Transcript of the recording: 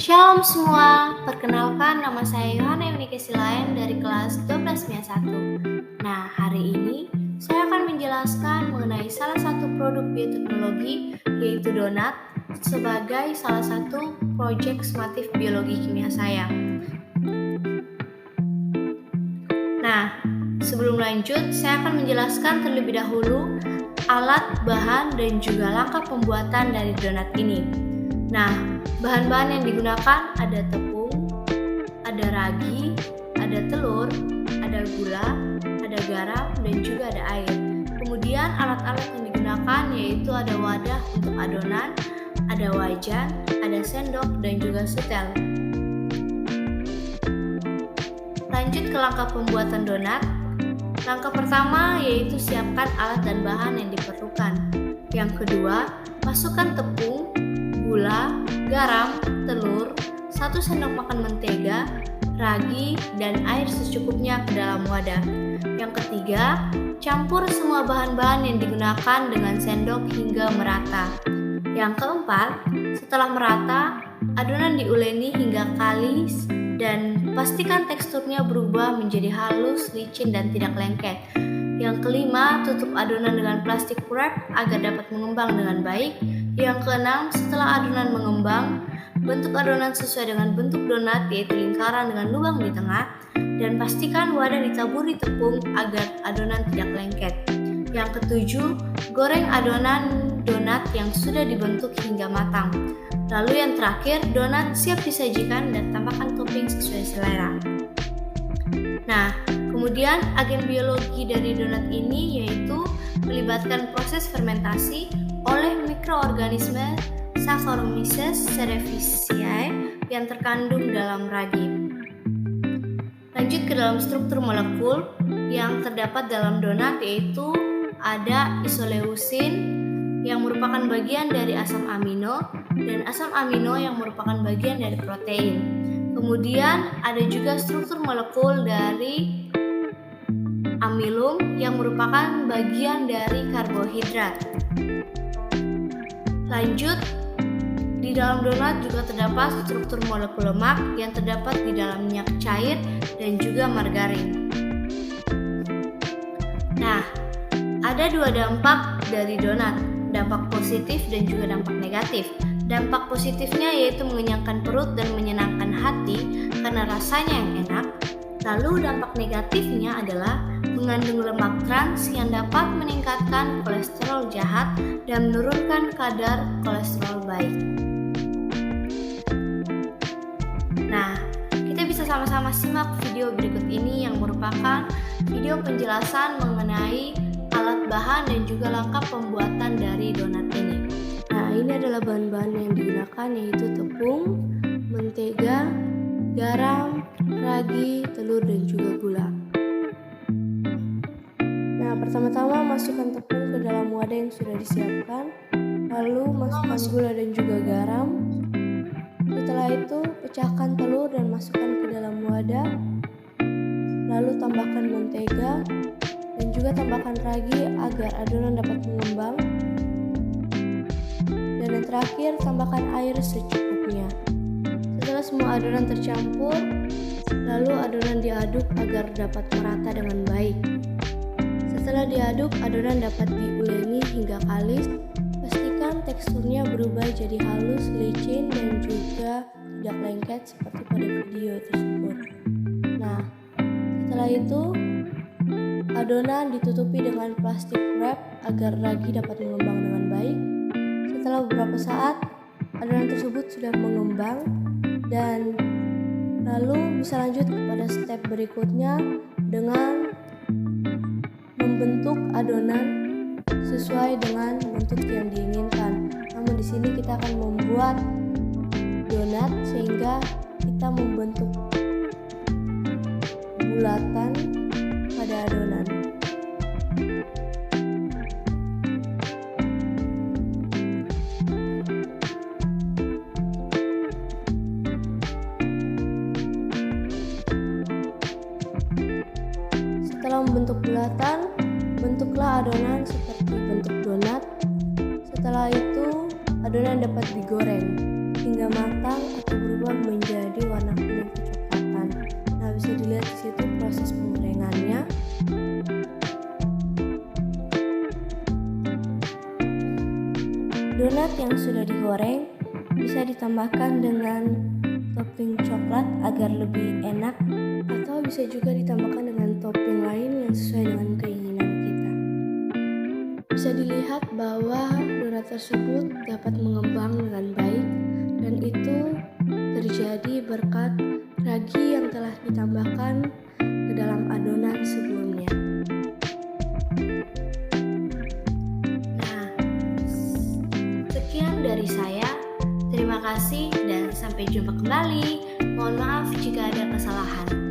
Shalom semua, perkenalkan nama saya Yohana Yunike Silayan dari kelas 12 MIA 1. Nah, hari ini saya akan menjelaskan mengenai salah satu produk bioteknologi yaitu donat sebagai salah satu proyek sumatif biologi kimia saya. Nah, sebelum lanjut, saya akan menjelaskan terlebih dahulu alat, bahan, dan juga langkah pembuatan dari donat ini. Nah, bahan-bahan yang digunakan ada tepung, ada ragi, ada telur, ada gula, ada garam, dan juga ada air. Kemudian alat-alat yang digunakan yaitu ada wadah untuk adonan, ada wajan, ada sendok, dan juga setel. Lanjut ke langkah pembuatan donat. Langkah pertama yaitu siapkan alat dan bahan yang diperlukan. Yang kedua, masukkan tepung, gula, garam, telur, 1 sendok makan mentega, ragi, dan air secukupnya ke dalam wadah. Yang ketiga, campur semua bahan-bahan yang digunakan dengan sendok hingga merata. Yang keempat, setelah merata, adonan diuleni hingga kalis dan pastikan teksturnya berubah menjadi halus, licin, dan tidak lengket. Yang kelima, tutup adonan dengan plastik wrap agar dapat mengembang dengan baik. Yang keenam, setelah adonan mengembang, bentuk adonan sesuai dengan bentuk donat yaitu lingkaran dengan lubang di tengah dan pastikan wadah ditaburi tepung agar adonan tidak lengket. Yang ketujuh, goreng adonan donat yang sudah dibentuk hingga matang. Lalu yang terakhir, donat siap disajikan dan tambahkan topping sesuai selera. Nah, kemudian agen biologi dari donat ini yaitu melibatkan proses fermentasi oleh mikroorganisme Saccharomyces cerevisiae yang terkandung dalam ragi. Lanjut ke dalam struktur molekul yang terdapat dalam donat yaitu ada isoleusin yang merupakan bagian dari asam amino dan asam amino yang merupakan bagian dari protein. Kemudian ada juga struktur molekul dari amilum yang merupakan bagian dari karbohidrat. Lanjut, di dalam donat juga terdapat struktur molekul lemak yang terdapat di dalam minyak cair dan juga margarin. Nah, ada 2 dampak dari donat, dampak positif dan juga dampak negatif. Dampak positifnya yaitu mengenyangkan perut dan menyenangkan hati karena rasanya yang enak. Lalu dampak negatifnya adalah mengandung lemak trans yang dapat meningkatkan kolesterol jahat dan menurunkan kadar kolesterol baik. Nah, kita bisa sama-sama simak video berikut ini yang merupakan video penjelasan mengenai alat bahan dan juga langkah pembuatan dari donat ini. Nah, ini adalah bahan-bahan yang digunakan yaitu tepung, mentega, garam, ragi, telur, dan juga gula. Nah, pertama-tama masukkan tepung ke dalam wadah yang sudah disiapkan, lalu masukkan gula dan juga garam. Setelah itu, pecahkan telur dan masukkan ke dalam wadah, lalu tambahkan mentega dan juga tambahkan ragi agar adonan dapat mengembang. Dan yang terakhir, tambahkan air secukupnya. Setelah semua adonan tercampur, lalu adonan diaduk agar dapat merata dengan baik. Setelah diaduk, adonan dapat diuleni hingga kalis. Pastikan teksturnya berubah jadi halus, licin, dan juga tidak lengket seperti pada video tersebut. Nah, setelah itu, adonan ditutupi dengan plastik wrap agar ragi dapat mengembang dengan baik. Setelah beberapa saat, adonan tersebut sudah mengembang dan lalu bisa lanjut kepada step berikutnya dengan membentuk adonan sesuai dengan bentuk yang diinginkan. Namun di sini kita akan membuat donat sehingga kita membentuk bulatan pada adonan. Setelah membentuk bulatan, bentuklah adonan seperti bentuk donat. Setelah itu, adonan dapat digoreng hingga matang atau berubah berubah menjadi warna kuning kecoklatan. Nah, bisa dilihat di situ proses penggorengannya. Donat yang sudah digoreng bisa ditambahkan dengan topping coklat agar lebih enak, atau bisa juga ditambahkan dengan topping lain yang sesuai dengan keinginan kita. Bisa dilihat bahwa donat tersebut dapat mengembang dengan baik, dan itu terjadi berkat ragi yang telah ditambahkan ke dalam adonan sebelumnya. Nah, sekian dari saya. Terima kasih dan sampai jumpa kembali. Mohon maaf jika ada kesalahan.